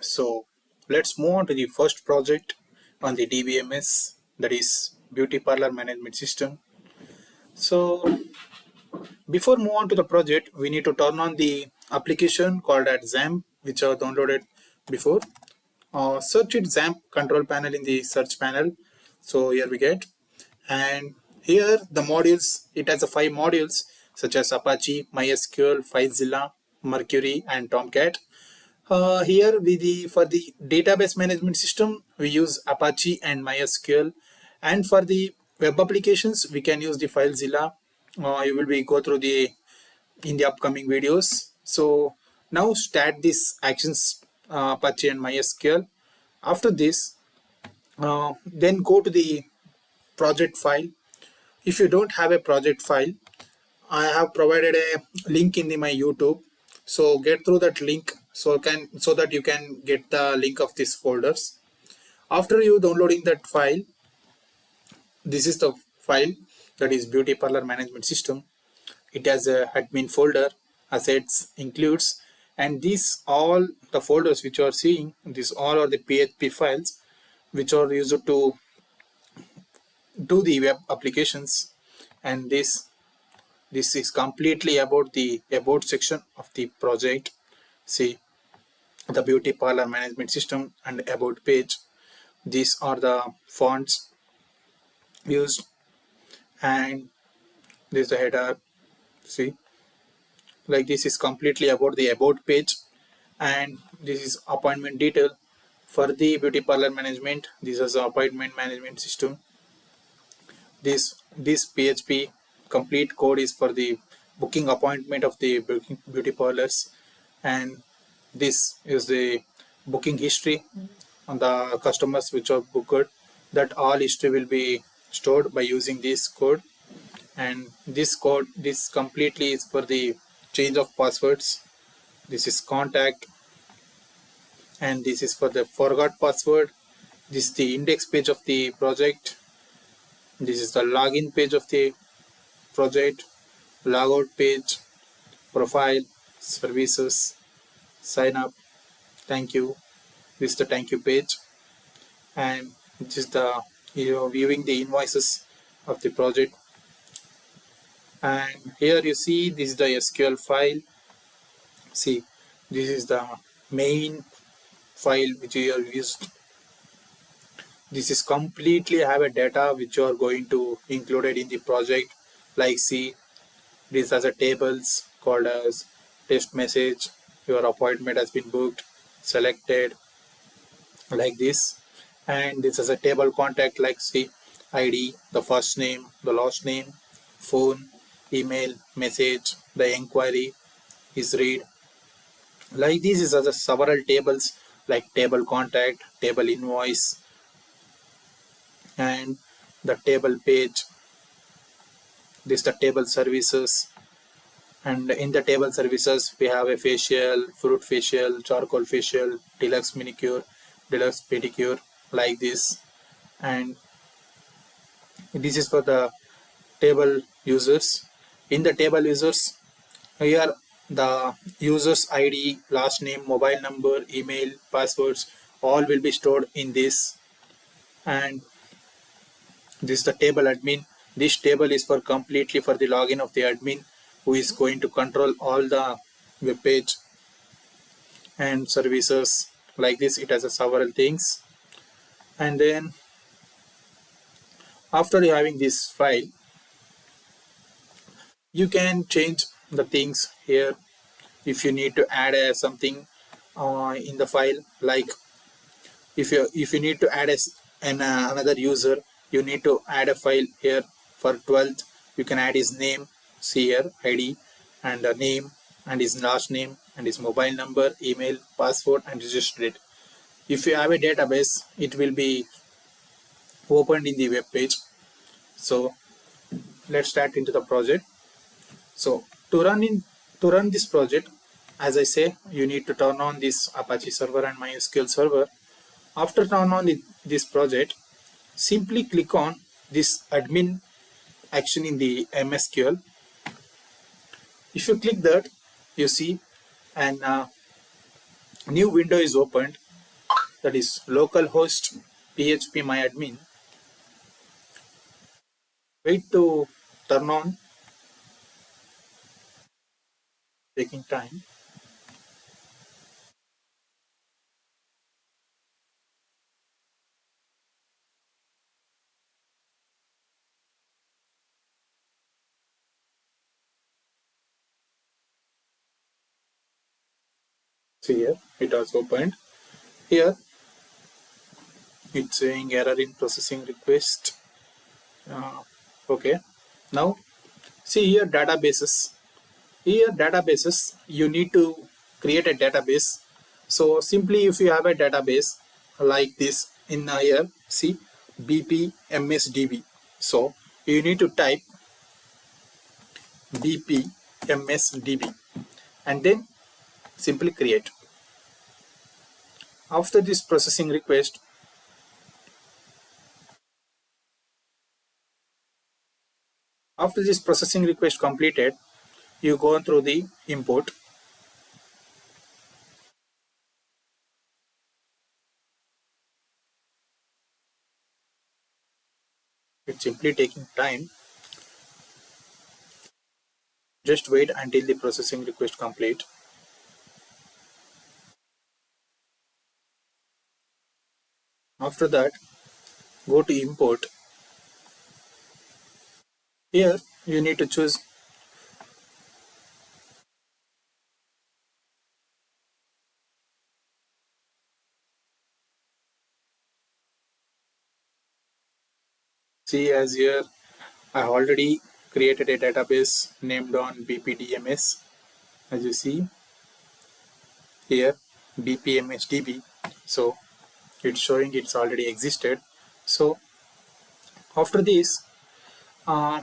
So let's move on to the first project on the DBMS, that is Beauty Parlor Management System. So before move on to the project, we need to turn on the application called as XAMPP, which I downloaded before. Search it XAMPP control panel in the search panel. So here we get, and here the modules, it has 5 modules such as Apache, MySQL, FileZilla, Mercury, and Tomcat. Here for the database management system, we use Apache and MySQL, and for the web applications, we can use the FileZilla. You will be go through the in the upcoming videos. So now start this actions Apache and MySQL. After this, then go to the project file. If you don't have a project file, I have provided a link in my YouTube. So get through that link so that you can get the link of these folders. After you downloading that file, this is the file, that is Beauty Parlor Management System. It has a admin folder, assets, includes, and these all the folders which you are seeing, these all are the PHP files which are used to do the web applications. And this is completely about the about section of the project. See, the Beauty Parlor Management System and about page, these are the fonts used, and this is the header. See, like this is completely about the about page, and this is appointment detail for the Beauty Parlor management. This is the appointment management system. This PHP complete code is for the booking appointment of the beauty parlors, and this is the booking history on the customers which are booked. That all history will be stored by using this code, and this code, this completely is for the change of passwords. This is contact, and this is for the forgot password. This is the index page of the project. This is the login page of the project, logout page, profile, services, sign up, thank you. This is the thank you page, and this is the viewing the invoices of the project. And here you see this is the SQL file. See, this is the main file which you have used. This is completely have a data which you are going to included in the project. Like see, this has a tables called as test message, your appointment has been booked, selected, like this. And this is a table contact, like see, ID, the first name, the last name, phone, email, message, the inquiry is read. Like this is other several tables like table contact, table invoice, and the table page. This is the table services, and in the table services we have a facial, fruit facial, charcoal facial, deluxe manicure, deluxe pedicure, like this. And this is for the table users. In the table users, here the user's ID, last name, mobile number, email, passwords, all will be stored in this. And this is the table admin. This table is for completely for the login of the admin, who is going to control all the web page and services. Like this, it has several things. And then after having this file, you can change the things here. If you need to add something in the file, like if you need to add another user, you need to add a file here. For 12th, you can add his name, see here, ID, and the name, and his last name, and his mobile number, email, password, and register it. If you have a database, it will be opened in the web page. So let's start into the project. So to run this project, as I say, you need to turn on this Apache server and MySQL server. After turn on this project, simply click on this admin action in the MSQL. If you click that, you see an new window is opened. that is localhost PHP myadmin. Wait to turn on, taking time. See here, it has opened. Here, it's saying error in processing request. Okay. Now, see here databases. Here databases, you need to create a database. So simply if you have a database like this in here, see BPMSDB. So you need to type BPMSDB and then simply create. After this processing request, completed, you go through the import. It's simply taking time. Just wait until the processing request complete. After that, go to import. Here you need to choose. See, as here I already created a database named on BPDMS. As you see here, BPMSDB. So it's showing it's already existed. So after this, uh,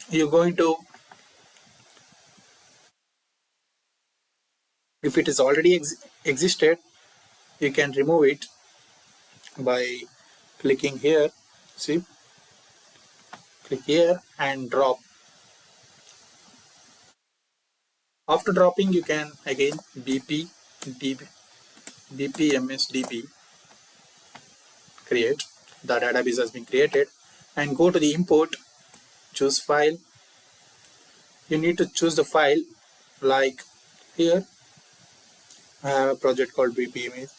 you're going to, if it is already existed, you can remove it by clicking here. See, click here and drop. After dropping, you can again BPMSDB create. The database has been created, and go to the import, choose file. You need to choose the file like here. I have a project called BPMS.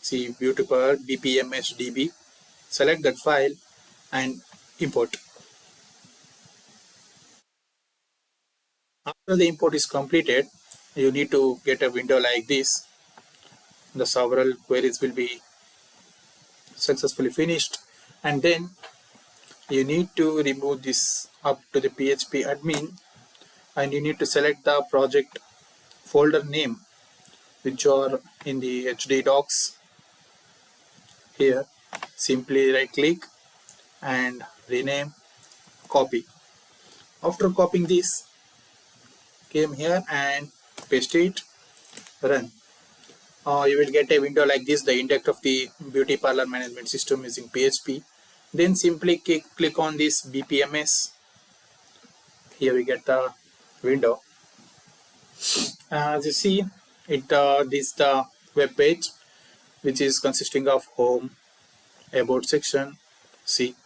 See, beautiful BPMSDB. Select that file and import. After the import is completed, you need to get a window like this. The several queries will be successfully finished, and then you need to remove this up to the PHP admin, and you need to select the project folder name which are in the HD docs. Here simply right click and rename, copy. After copying this, came here and paste it, run. You will get a window like this, the index of the beauty parlor management system using PHP. Then simply click on this BPMS. Here we get the window. As you see, this is the web page, which is consisting of home, about section. See,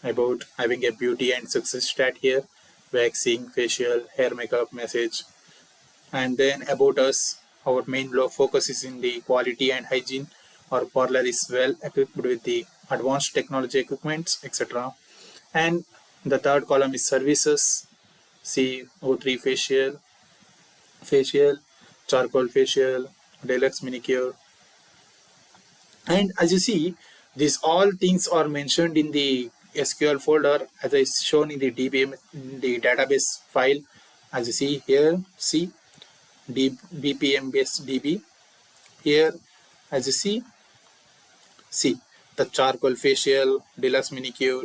about having a beauty and success stat here, waxing, facial, hair makeup, message, and then about us. Our main focus is in the quality and hygiene. Our parlor is well equipped with the advanced technology equipments, etc. And the third column is services. See, O3 facial, charcoal facial, deluxe manicure. And as you see, these all things are mentioned in the SQL folder as I shown in the DBMS, the database file. As you see here, see BPMS DB. Here, as you see the charcoal facial, deluxe manicure.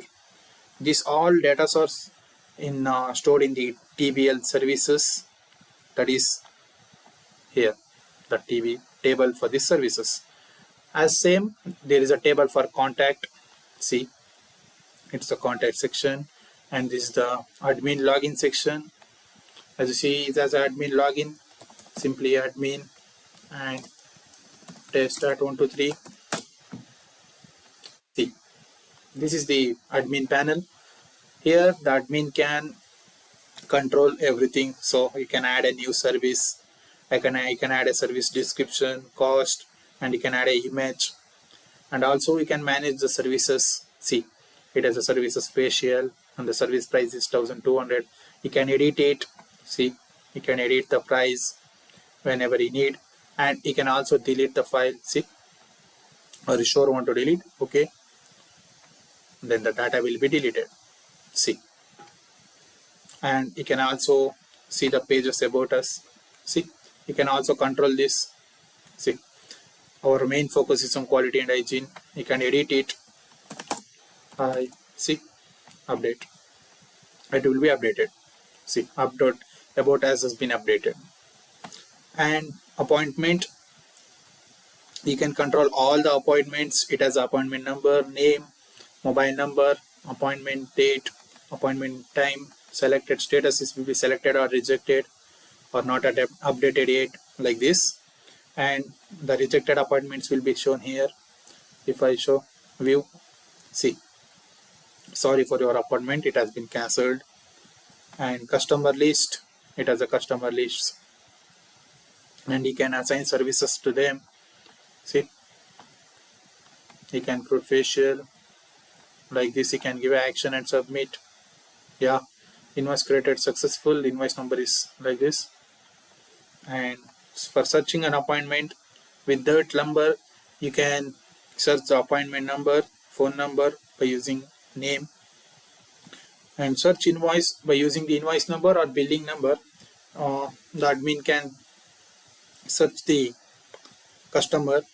These all data source in stored in the TBL services. That is here, the TB table for these services. As same, there is a table for contact. See, it's the contact section, and this is the admin login section. As you see, it has admin login. Simply admin and test at 123. this is the admin panel. Here the admin can control everything. So you can add a new service. You can add a service description, cost, and you can add a image. And also you can manage the services. See, it has a services facial and the service price is 1200. You can edit it. See, you can edit the price whenever you need, and you can also delete the file. See, or you sure want to delete, okay, then the data will be deleted. See, and you can also see the pages about us. See, you can also control this. See, our main focus is on quality and hygiene. You can edit it. I see, update, it will be updated. See, update about us has been updated. And appointment, you can control all the appointments. It has appointment number, name, mobile number, appointment date, appointment time, selected status is will be selected or rejected or not updated yet, like this. And the rejected appointments will be shown here. If I show view, see, sorry for your appointment, it has been cancelled. And customer list, it has a customer list, and you can assign services to them. See, you can put facial, like this. You can give action and submit. Yeah, invoice created successful, invoice number is like this. And for searching an appointment with that number, you can search the appointment number, phone number by using name, and search invoice by using the invoice number or billing number. The admin can search the customer,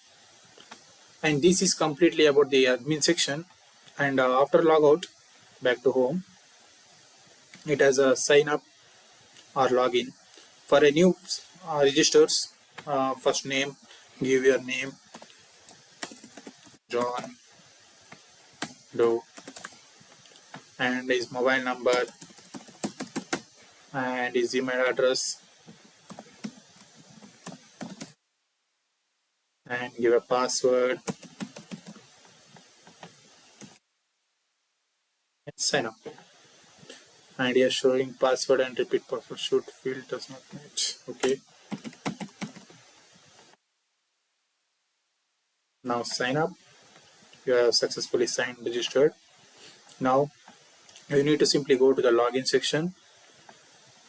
and this is completely about the admin section. And after logout, back to home, it has a sign up or login. For a new registers, first name, give your name, John Doe, and his mobile number and his email address, and give a password and sign up. And here showing password and repeat password should field does not match. Okay, now sign up. You have successfully signed registered. Now you need to simply go to the login section,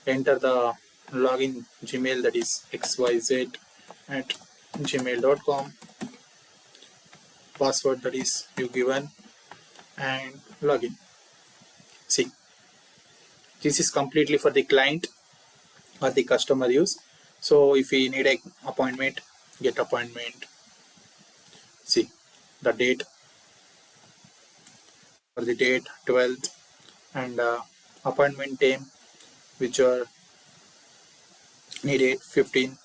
enter the login Gmail, that is xyz@gmail.com, password that is you given, and login. See, this is completely for the client or the customer use. So if we need a appointment, get appointment. See, the date, for the date 12th, and appointment time which are needed 15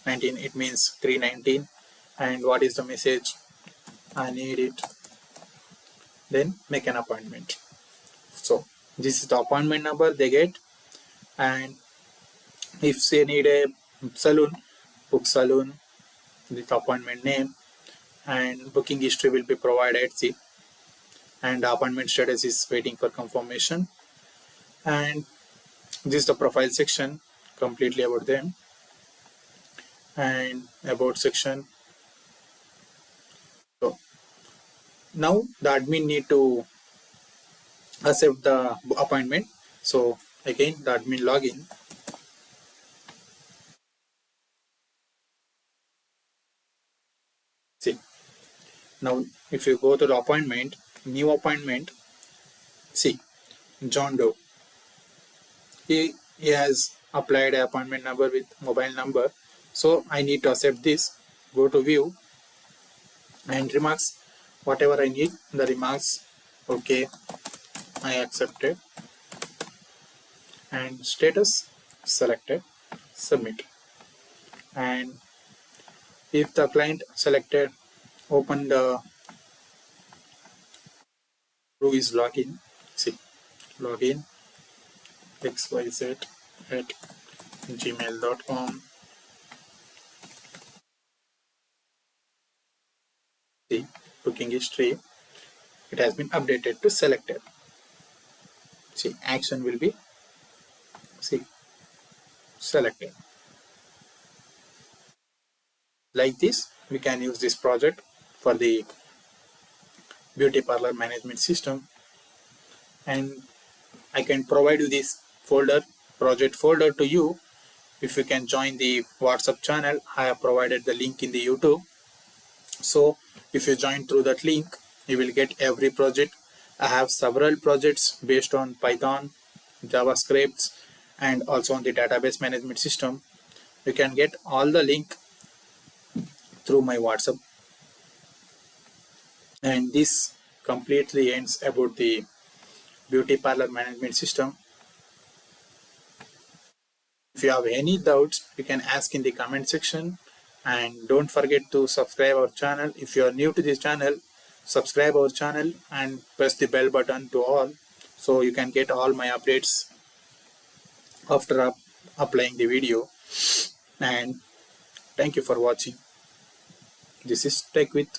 19, it means 319. And what is the message? I need it. Then make an appointment. So this is the appointment number they get. And if they need a saloon, book saloon with appointment name, and booking history will be provided. See, and appointment status is waiting for confirmation. And this is the profile section, completely about them. And about section. So now the admin need to accept the appointment. So again, the admin login. See, now if you go to the appointment, new appointment, see, John Doe, he has applied an appointment number with mobile number. So I need to accept this. Go to view and remarks, whatever I need, the remarks. Okay, I accepted. And status selected, submit. And if the client selected, open the who is login. See, login xyz@gmail.com. See, booking history. it has been updated to selected. See, action will be, see, selected. Like this, we can use this project for the beauty parlor management system, and I can provide you this folder, project folder to you. If you can join the WhatsApp channel, I have provided the link in the YouTube. So if you join through that link, you will get every project. I have several projects based on Python, JavaScripts, and also on the database management system. You can get all the link through my WhatsApp. And this completely ends about the beauty parlor management system. If you have any doubts, you can ask in the comment section, and don't forget to subscribe our channel. If you are new to this channel, subscribe our channel and press the bell button to all, so you can get all my updates after applying the video. And thank you for watching. This is Tech with